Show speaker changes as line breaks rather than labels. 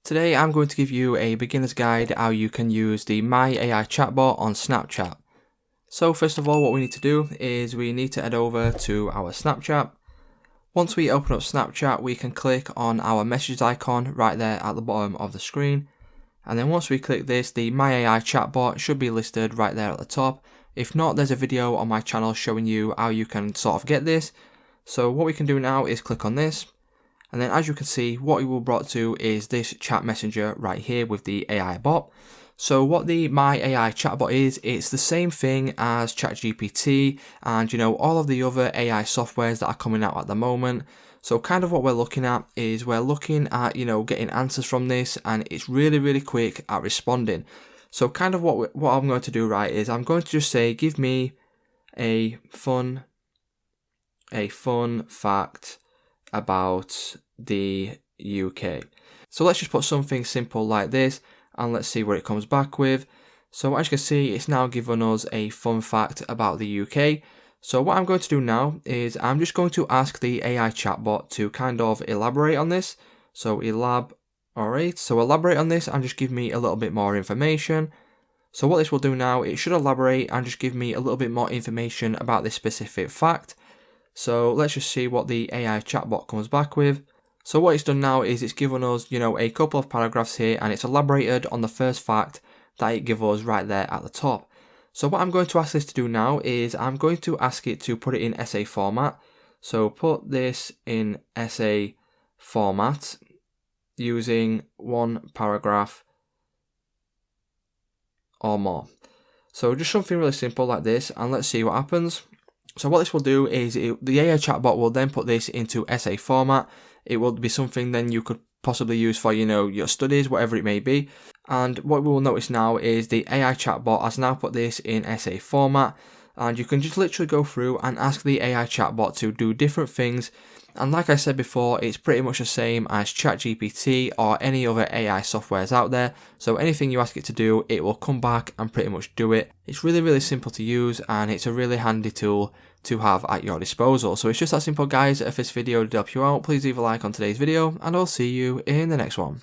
Today I'm going to give you a beginner's guide how you can use the My AI chatbot on Snapchat. So first of all, what we need to do is we need to head over to our Snapchat. Once we open up Snapchat, we can click on our messages icon right there at the bottom of the screen. And then once we click this, the My AI chatbot should be listed right there at the top. If not, there's a video on my channel showing you how you can sort of get this. So what we can do now is click on this. And then as you can see, what we will brought to is this chat messenger right here with the AI bot. So what the My AI chatbot is, it's the same thing as ChatGPT and all of the other AI softwares that are coming out at the moment. So kind of what we're looking at is we're looking at getting answers from this, and it's really quick at responding. So kind of what I'm going to do right is I'm going to just say, give me a fun fact about the UK. So let's just put something simple like this and let's see what it comes back with. So as you can see, it's now given us a fun fact about the UK. So what I'm going to do now is I'm just going to ask the AI chatbot to kind of elaborate on this. So elaborate on this and just give me a little bit more information. So what this will do now, it should elaborate and just give me a little bit more information about this specific fact. So let's just see what the AI chatbot comes back with. So what it's done now is it's given us, a couple of paragraphs here, and it's elaborated on the first fact that it gives us right there at the top. So what I'm going to ask this to do now is I'm going to ask it to put it in essay format. So put this in essay format using one paragraph or more. So just something really simple like this, and let's see what happens. So what this will do is the AI chatbot will then put this into essay format. It will be something then you could possibly use for, your studies, whatever it may be. And what we will notice now is the AI chatbot has now put this in essay format. And you can just literally go through and ask the AI chatbot to do different things. And like I said before, it's pretty much the same as ChatGPT or any other AI softwares out there. So anything you ask it to do, it will come back and pretty much do it. It's really simple to use, and it's a really handy tool to have at your disposal. So it's just that simple, guys. If this video did help you out, please leave a like on today's video, and I'll see you in the next one.